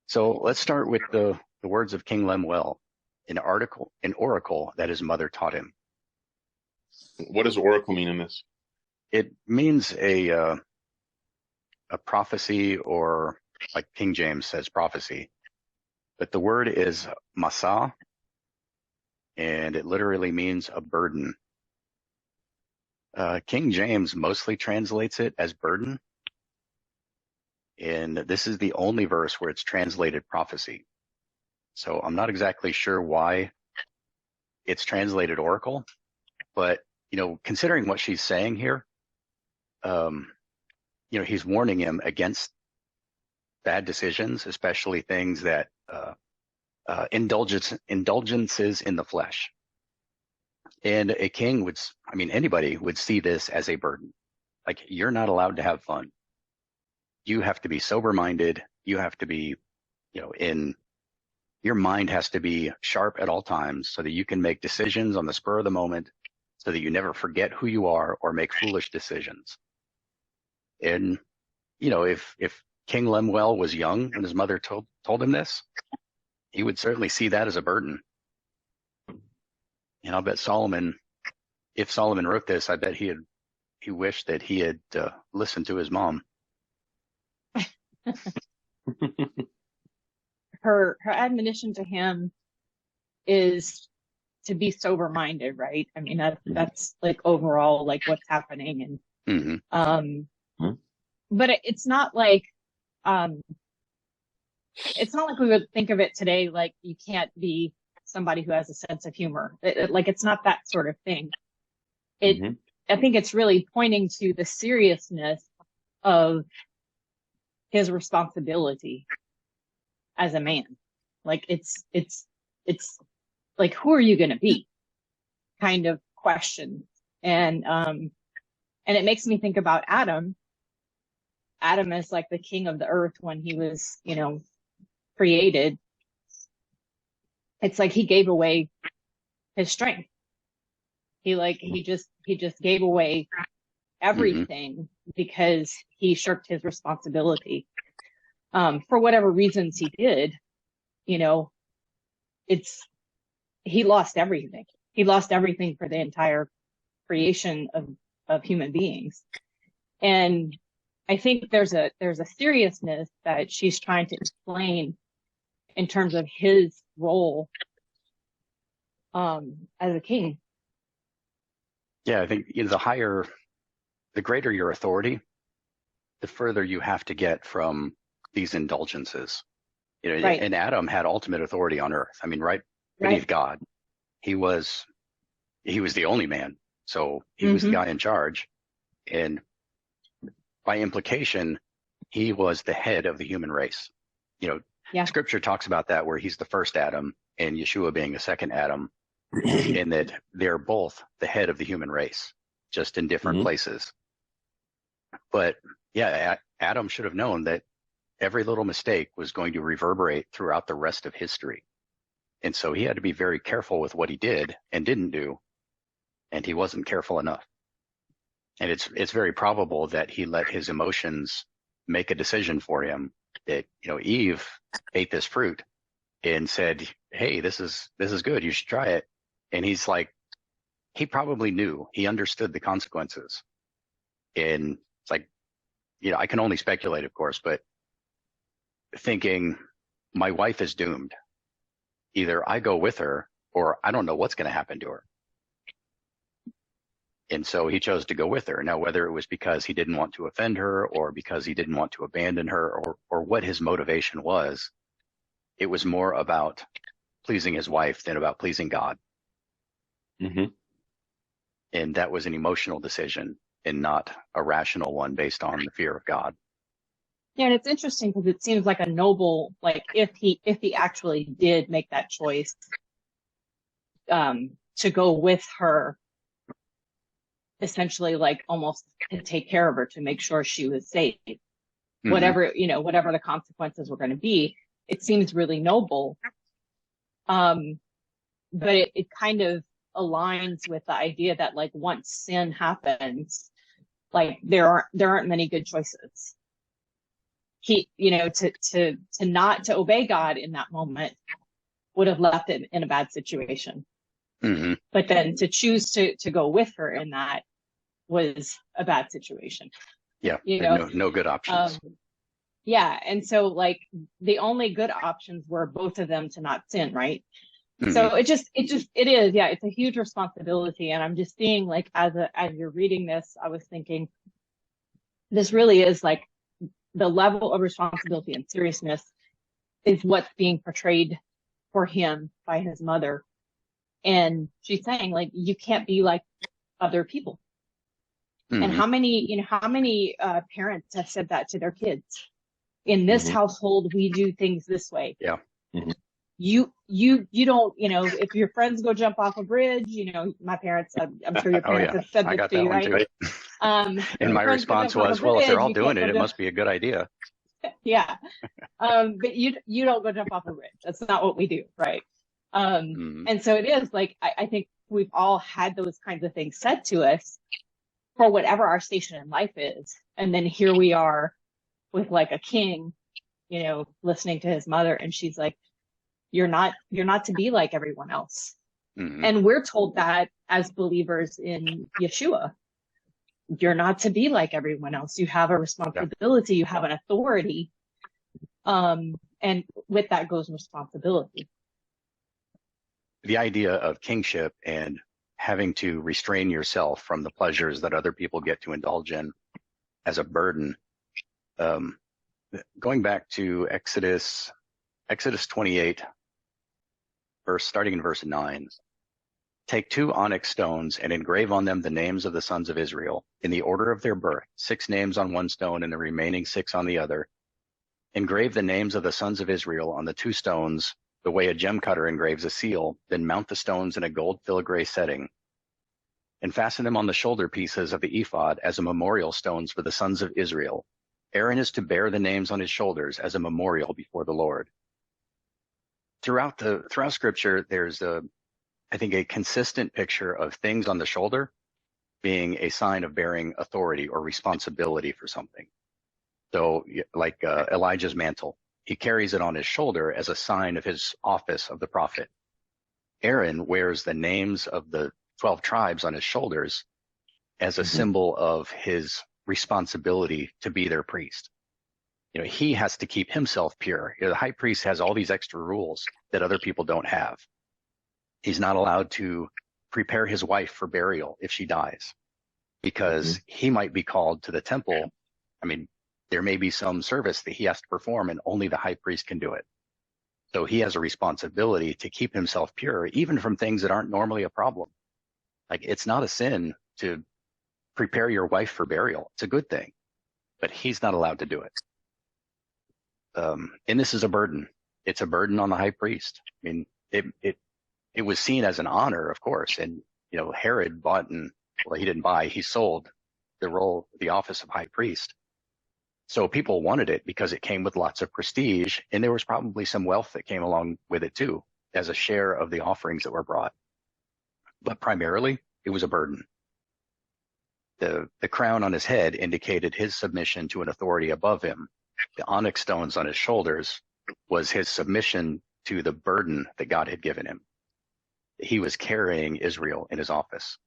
So let's start with the words of King Lemuel, an oracle that his mother taught him. What does oracle mean in this? It means a prophecy, or like King James says, prophecy. But the word is masa, and it literally means a burden. King James mostly translates it as burden, and this is the only verse where it's translated prophecy. So I'm not exactly sure why it's translated oracle, but considering what she's saying here, he's warning him against bad decisions, especially things that indulgences in the flesh. And a king anybody would see this as a burden. Like, you're not allowed to have fun. You have to be sober-minded. You have to be, your mind has to be sharp at all times so that you can make decisions on the spur of the moment, so that you never forget who you are or make foolish decisions. And, if King Lemuel was young when his mother told him this, he would certainly see that as a burden. And I'll bet if Solomon wrote this, I bet he wished that he had listened to his mom. Her admonition to him is to be sober-minded, right? I mean, that's like overall like what's happening. And but it's not like we would think of it today, like you can't be somebody who has a sense of humor. It's not that sort of thing. I think it's really pointing to the seriousness of his responsibility as a man. Like it's like, who are you going to be kind of question. And it makes me think about Adam as like the king of the earth when he was, created. It's like he gave away his strength. He just gave away everything because he shirked his responsibility. For whatever reasons he did, he lost everything. He lost everything for the entire creation of human beings. And I think there's a seriousness that she's trying to explain in terms of his role as a king. Yeah, I think the greater your authority, the further you have to get from these indulgences. Right. And Adam had ultimate authority on earth. I mean, right beneath God, he was the only man, so he was the guy in charge, and by implication, he was the head of the human race. Scripture talks about that, where he's the first Adam and Yeshua being the second Adam, and that they're both the head of the human race, just in different places. But yeah, Adam should have known that every little mistake was going to reverberate throughout the rest of history. And so he had to be very careful with what he did and didn't do, and he wasn't careful enough. And it's very probable that he let his emotions make a decision for him. That Eve ate this fruit and said, "Hey, this is good. You should try it." And he's like, he probably knew, he understood the consequences. And it's like, I can only speculate, of course, but thinking, my wife is doomed. Either I go with her, or I don't know what's going to happen to her. And so he chose to go with her. Now, whether it was because he didn't want to offend her, or because he didn't want to abandon her, or what his motivation was, it was more about pleasing his wife than about pleasing God. And that was an emotional decision and not a rational one based on the fear of God. Yeah, and it's interesting because it seems like a noble, like if he actually did make that choice to go with her, essentially like almost to take care of her, to make sure she was safe, whatever the consequences were going to be, it seems really noble. But it kind of aligns with the idea that like once sin happens, like there aren't many good choices. to not to obey God in that moment would have left it in a bad situation. Mm-hmm. But then to choose to go with her in that was a bad situation. Yeah. No good options. Yeah. And so like the only good options were both of them to not sin, right? Mm-hmm. So it is, yeah, it's a huge responsibility. And I'm just seeing like, as you're reading this, I was thinking, this really is like the level of responsibility and seriousness is what's being portrayed for him by his mother. And she's saying like, you can't be like other people. Mm-hmm. And how many parents have said that to their kids? In this Mm-hmm. household, we do things this way. Yeah. Mm-hmm. You don't, if your friends go jump off a bridge, my parents, I'm sure your parents have said this to you, right? And my response was, well, if they're all doing it, it must be a good idea. Yeah. But you don't go jump off a bridge. That's not what we do, right? And so it is like, I think we've all had those kinds of things said to us for whatever our station in life is. And then here we are with like a king, listening to his mother, and she's like, you're not to be like everyone else. Mm-hmm. And we're told that as believers in Yeshua, you're not to be like everyone else. You have a responsibility, you have an authority. And with that goes responsibility. The idea of kingship and having to restrain yourself from the pleasures that other people get to indulge in as a burden. Going back to Exodus 28, starting in verse 9. Take 2 onyx stones and engrave on them the names of the sons of Israel in the order of their birth, 6 names on one stone and the remaining 6 on the other. Engrave the names of the sons of Israel on the 2 stones the way a gem cutter engraves a seal, then mount the stones in a gold filigree setting, and fasten them on the shoulder pieces of the ephod as a memorial stones for the sons of Israel. Aaron is to bear the names on his shoulders as a memorial before the Lord. Throughout Scripture, there's I think a consistent picture of things on the shoulder being a sign of bearing authority or responsibility for something. So like Elijah's mantle, he carries it on his shoulder as a sign of his office of the prophet. Aaron wears the names of the 12 tribes on his shoulders as a symbol of his responsibility to be their priest. He has to keep himself pure. The high priest has all these extra rules that other people don't have. He's not allowed to prepare his wife for burial if she dies, because he might be called to the temple. I mean, there may be some service that he has to perform and only the high priest can do it. So he has a responsibility to keep himself pure, even from things that aren't normally a problem. Like, it's not a sin to prepare your wife for burial. It's a good thing, but he's not allowed to do it. And this is a burden. It's a burden on the high priest. I mean, it was seen as an honor, of course. And, Herod he didn't buy, he sold the office of high priest. So people wanted it because it came with lots of prestige, and there was probably some wealth that came along with it too, as a share of the offerings that were brought. But primarily, it was a burden. The crown on his head indicated his submission to an authority above him. The onyx stones on his shoulders was his submission to the burden that God had given him. He was carrying Israel in his office.